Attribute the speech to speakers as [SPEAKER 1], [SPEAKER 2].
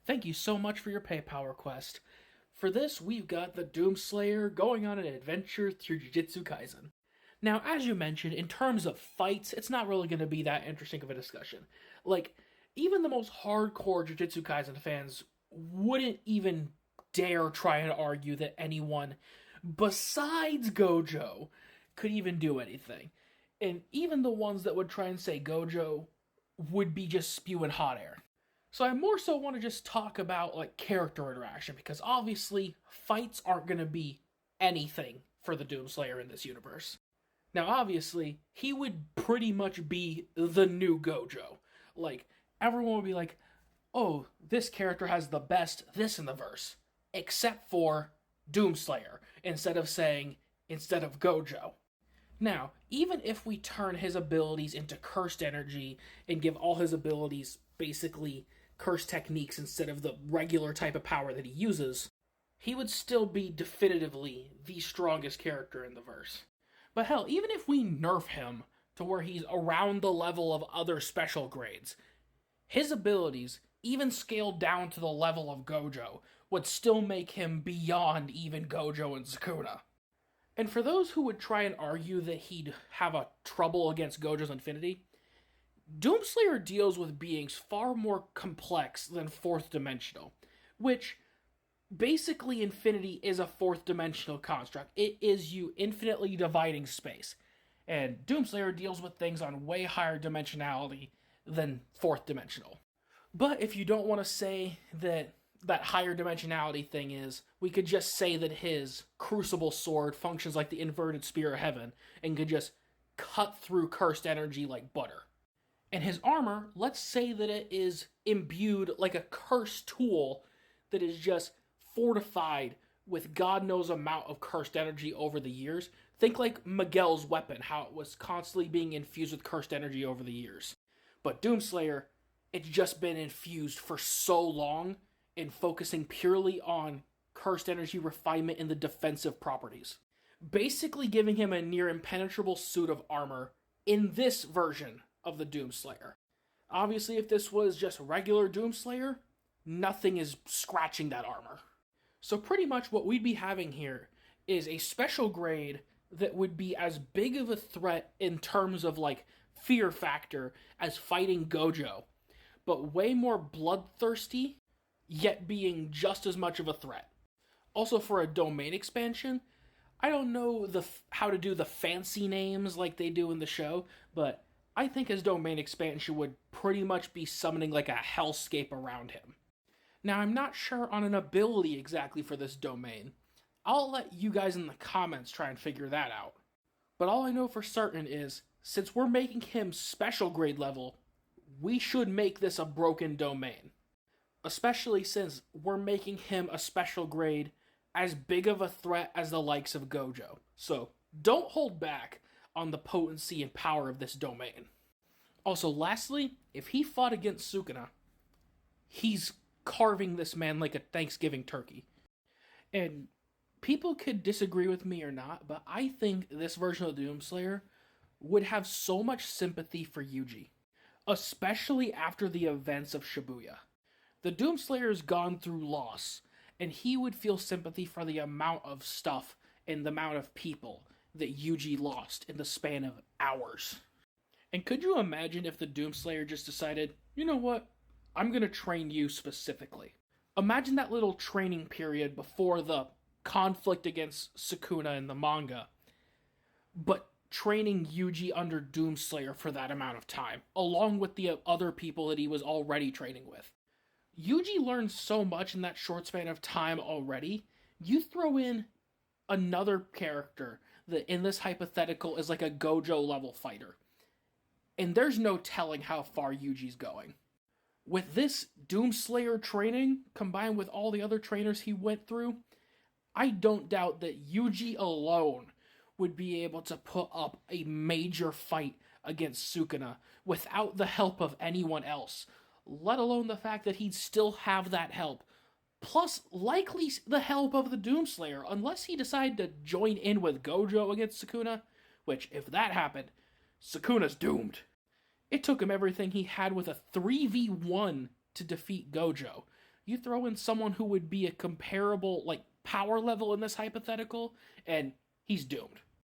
[SPEAKER 1] Thank you so much for your PayPal request. For this, we've got the Doomslayer going on an adventure through Jujutsu Kaisen. Now, as you mentioned, in terms of fights, it's not really going to be that interesting of a discussion. Like, even the most hardcore Jujutsu Kaisen fans wouldn't even dare try and argue that anyone besides Gojo could even do anything. And even the ones that would try and say Gojo would be just spewing hot air. So I more so want to just talk about like character interaction because obviously fights aren't going to be anything for the Doomslayer in this universe. Now obviously he would pretty much be the new Gojo. Like everyone would be like, "Oh, this character has the best this in the verse," except for Doomslayer instead of Gojo. Now, even if we turn his abilities into cursed energy and give all his abilities basically cursed techniques instead of the regular type of power that he uses, he would still be definitively the strongest character in the verse. But hell, even if we nerf him to where he's around the level of other special grades, his abilities, even scaled down to the level of Gojo, would still make him beyond even Gojo and Sukuna. And for those who would try and argue that he'd have a trouble against Gojo's Infinity, Doomslayer deals with beings far more complex than fourth dimensional, which basically Infinity is a fourth dimensional construct. It is you infinitely dividing space. And Doomslayer deals with things on way higher dimensionality than fourth dimensional. But if you don't want to say that higher dimensionality thing is, we could just say that his crucible sword functions like the inverted spear of heaven and could just cut through cursed energy like butter. And his armor, let's say that it is imbued like a cursed tool that is just fortified with God knows amount of cursed energy over the years. Think like Miguel's weapon, how it was constantly being infused with cursed energy over the years. But Doomslayer, it's just been infused for so long and focusing purely on cursed energy refinement in the defensive properties. Basically giving him a near impenetrable suit of armor in this version of the Doomslayer. Obviously, if this was just regular Doomslayer, nothing is scratching that armor. So pretty much what we'd be having here is a special grade that would be as big of a threat in terms of like fear factor as fighting Gojo, but way more bloodthirsty, yet being just as much of a threat. Also for a domain expansion, I don't know how to do the fancy names like they do in the show, but I think his domain expansion would pretty much be summoning like a hellscape around him. Now, I'm not sure on an ability exactly for this domain. I'll let you guys in the comments try and figure that out. But all I know for certain is, since we're making him special grade level, we should make this a broken domain. Especially since we're making him a special grade as big of a threat as the likes of Gojo. So, don't hold back on the potency and power of this domain. Also, lastly, if he fought against Sukuna, he's carving this man like a Thanksgiving turkey. And people could disagree with me or not, but I think this version of Doomslayer would have so much sympathy for Yuji, especially after the events of Shibuya. The Doomslayer's gone through loss, and he would feel sympathy for the amount of stuff and the amount of people that Yuji lost in the span of hours. And could you imagine if the Doomslayer just decided, you know what, I'm going to train you specifically. Imagine that little training period before the conflict against Sukuna in the manga, but training Yuji under Doomslayer for that amount of time, along with the other people that he was already training with. Yuji learned so much in that short span of time already. You throw in another character that in this hypothetical is like a Gojo level fighter, and there's no telling how far Yuji's going. With this Doomslayer training, combined with all the other trainers he went through, I don't doubt that Yuji alone would be able to put up a major fight against Sukuna without the help of anyone else, let alone the fact that he'd still have that help. Plus, likely the help of the Doomslayer, unless he decided to join in with Gojo against Sukuna, which, if that happened, Sukuna's doomed. It took him everything he had with a 3v1 to defeat Gojo. You throw in someone who would be a comparable, like, power level in this hypothetical, and he's doomed.